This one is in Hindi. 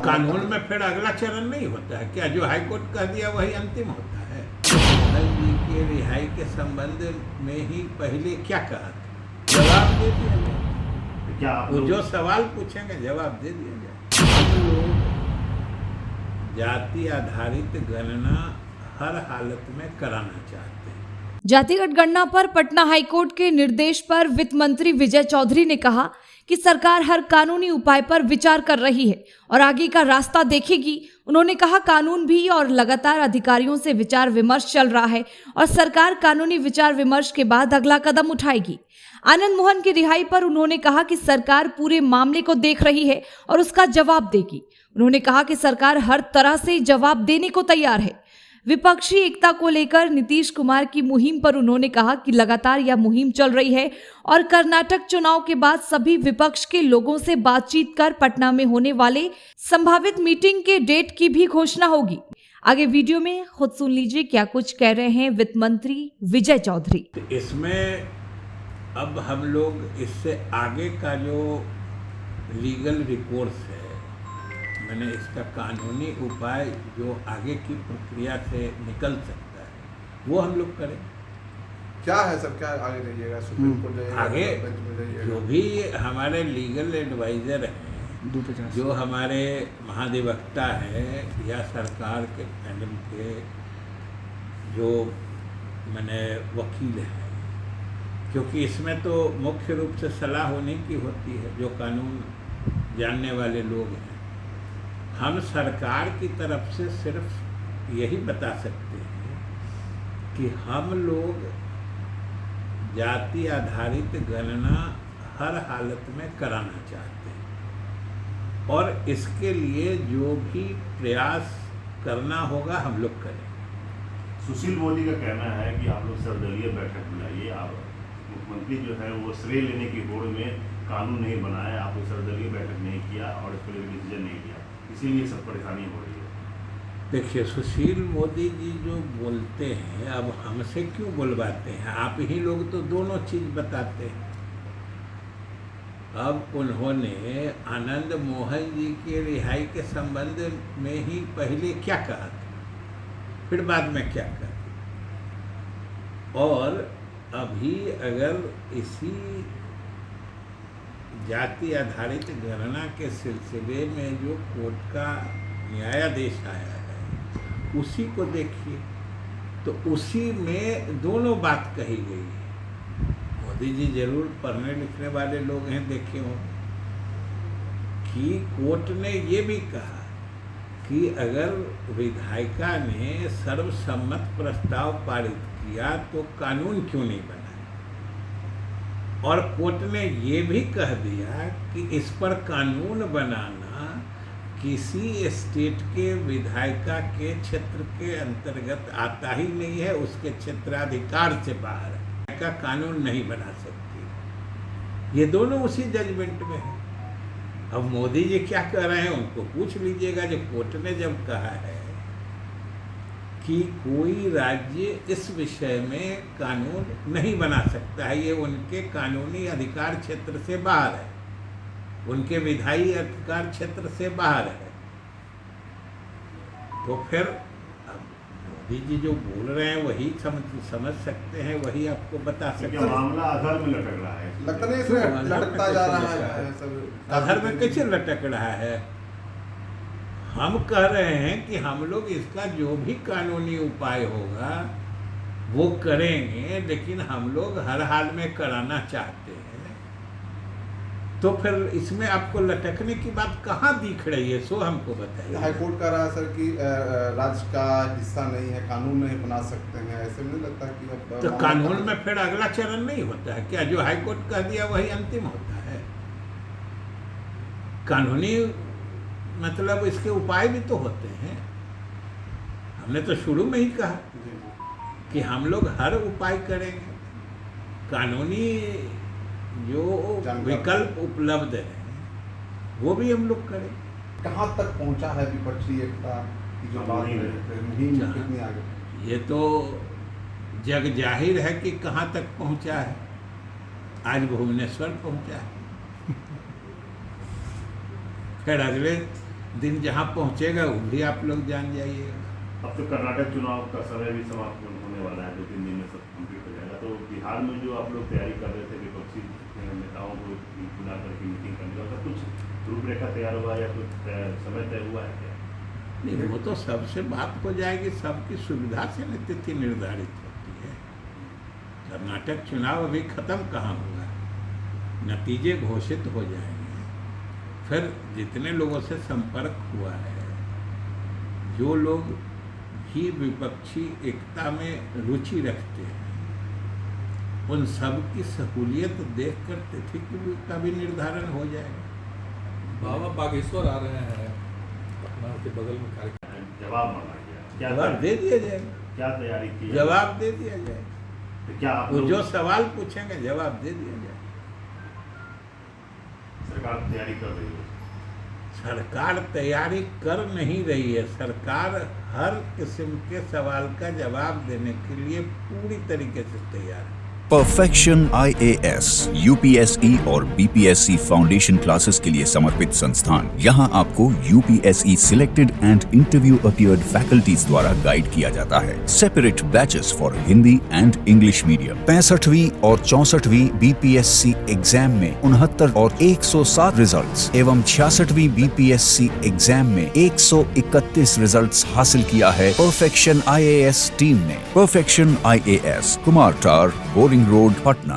कानून में फिर अगला चरण नहीं होता है क्या? जो हाई कोर्ट कह दिया वही अंतिम होता है। मोहन जी के रिहाई के संबंध में ही पहले क्या कहा था, जवाब दे दिया जाए। क्या आप वो लोग जो सवाल पूछेंगे जवाब दे दिया जाए। हम लोग जाति आधारित गणना हर हालत में कराना चाहते हैं। जातिगत गणना पर पटना हाईकोर्ट के निर्देश पर वित्त मंत्री विजय चौधरी ने कहा कि सरकार हर कानूनी उपाय पर विचार कर रही है और आगे का रास्ता देखेगी। उन्होंने कहा कानून भी और लगातार अधिकारियों से विचार विमर्श चल रहा है और सरकार कानूनी विचार विमर्श के बाद अगला कदम उठाएगी। आनंद मोहन की रिहाई पर उन्होंने कहा कि सरकार पूरे मामले को देख रही है और उसका जवाब देगी। उन्होंने कहा कि सरकार हर तरह से जवाब देने को तैयार है। विपक्षी एकता को लेकर नीतीश कुमार की मुहिम पर उन्होंने कहा कि लगातार यह मुहिम चल रही है और कर्नाटक चुनाव के बाद सभी विपक्ष के लोगों से बातचीत कर पटना में होने वाले संभावित मीटिंग के डेट की भी घोषणा होगी। आगे वीडियो में खुद सुन लीजिए क्या कुछ कह रहे हैं वित्त मंत्री विजय चौधरी। इसमें अब हम लोग इससे आगे का जो लीगल रिकोर्स है, मैंने इसका कानूनी उपाय जो आगे की प्रक्रिया से निकल सकता है वो हम लोग करें। क्या है सर, क्या आगे जाइएगा? सुप्रीम कोर्ट जाइएगा, आगे बेंच में जाइएगा? जो भी हमारे लीगल एडवाइज़र हैं, जो हमारे महाधिवक्ता हैं या सरकार के पैनल के जो मैंने वकील हैं, क्योंकि इसमें तो मुख्य रूप से सलाह होने की होती है, जो कानून जानने वाले लोग हैं। हम सरकार की तरफ से सिर्फ यही बता सकते हैं कि हम लोग जाति आधारित गणना हर हालत में कराना चाहते हैं और इसके लिए जो भी प्रयास करना होगा हम लोग करें। सुशील मोदी का कहना है कि आप लोग सर्वदलीय बैठक बुलाइए। आप मुख्यमंत्री जो है वो श्रेय लेने की होड़ में कानून नहीं बनाया, आप लोग सर्वदलीय बैठक नहीं किया और इस पर डिसीजन नहीं किया, इसीलिए सब परेशानी हो रही है। देखिए, सुशील मोदी जी जो बोलते हैं, अब हमसे क्यों बुलवाते हैं? आप ही लोग तो दोनों चीज़ बताते हैं। अब उन्होंने आनंद मोहन जी के रिहाई के संबंध में ही पहले क्या कहा था, फिर बाद में क्या कहा, और अभी अगर इसी जाति आधारित गणना के सिलसिले में जो कोर्ट का न्यायाधीश आया है उसी को देखिए, तो उसी में दोनों बात कही गई है। मोदी जी जरूर पढ़ने लिखने वाले लोग हैं, देखे हों कि कोर्ट ने ये भी कहा कि अगर विधायिका ने सर्वसम्मत प्रस्ताव पारित किया तो कानून क्यों नहीं बना। और कोर्ट ने ये भी कह दिया कि इस पर कानून बनाना किसी स्टेट के विधायिका के क्षेत्र के अंतर्गत आता ही नहीं है, उसके क्षेत्राधिकार से बाहर है, का कानून नहीं बना सकती। ये दोनों उसी जजमेंट में है। अब मोदी जी क्या कह रहे हैं उनको पूछ लीजिएगा। जो कोर्ट ने जब कहा है कि कोई राज्य इस विषय में कानून नहीं बना सकता है, ये उनके कानूनी अधिकार क्षेत्र से बाहर है, उनके विधायी अधिकार क्षेत्र से बाहर है, तो फिर अब मोदी जी जो बोल रहे हैं वही समझ सकते हैं, वही आपको बता सकते हैं। मामला आधार में लटक रहा है, लगता नहीं इसमें लटकता जा रहा है सब। आधार में कैसे लटक रहा है? हम कह रहे हैं कि हम लोग इसका जो भी कानूनी उपाय होगा वो करेंगे, लेकिन हम लोग हर हाल में कराना चाहते हैं। तो फिर इसमें आपको लटकने की बात कहाँ दिख रही है, सो हमको बताइए। हाईकोर्ट कह रहा है सर कि राज्य का हिस्सा नहीं है, कानून नहीं बना सकते हैं, ऐसे नहीं लगता कि अब तो कानून में फिर अगला चरण नहीं होता है क्या? जो हाईकोर्ट कह दिया वही अंतिम होता है। कानूनी मतलब इसके उपाय भी तो होते हैं। हमने तो शुरू में ही कहा कि हम लोग हर उपाय करेंगे, कानूनी जो विकल्प उपलब्ध है वो भी हम लोग करें। कहाँ तक पहुँचा है विपक्षी एकता की जो बात है, मुहिम कितनी आगे? ये तो जग जाहिर है कि कहाँ तक पहुँचा है। आज भुवनेश्वर पहुँचा है, फिर अगले दिन जहाँ पहुँचेगा वो भी आप लोग जान जाइएगा। अब तो कर्नाटक चुनाव का समय भी समाप्त होने वाला है, 2-3 दिन में सब कंप्लीट हो जाएगा। तो बिहार में जो आप लोग तैयारी कर रहे थे विपक्षी नेताओं को बुला करके मीटिंग करने का, सब कुछ रूपरेखा तैयार हुआ या कुछ समय तय हुआ है क्या? नहीं, वो तो सबसे बात हो जाएगी, सबकी सुविधा से न तिथि निर्धारित होती है। कर्नाटक चुनाव अभी खत्म कहाँ हुआ, नतीजे घोषित हो जाएंगे। फिर जितने लोगों से संपर्क हुआ है, जो लोग भी विपक्षी एकता में रुचि रखते हैं, उन सब की सहूलियत देख कर तिथि का भी निर्धारण हो जाएगा। बाबा बागेश्वर आ रहे हैं, पटना के बगल में कार्यक्रम। जवाब मांगा गया, क्या जवाब दे दिया जाएगा, क्या तैयारी की है? जवाब दे दिया जाएगा। तो क्या आप वो लोग जो सवाल पूछेंगे जवाब दे दिया जाएगा। सरकार तैयारी कर रही है? सरकार तैयारी कर नहीं रही है, सरकार हर किस्म के सवाल का जवाब देने के लिए पूरी तरीके से तैयार है। परफेक्शन IAS, UPSE और BPSC फाउंडेशन क्लासेस के लिए समर्पित संस्थान। यहाँ आपको UPSE selected and interview appeared faculties द्वारा गाइड किया जाता है। Separate batches for Hindi and English medium. 65वीं और 64वीं BPSC एग्जाम में 69 और 107 रिजल्ट्स एवं 66वीं BPSC एग्जाम में 131 रिजल्ट्स हासिल किया है परफेक्शन IAS टीम ने। परफेक्शन IAS, कुमार टार, बोरिंग रोड, पटना।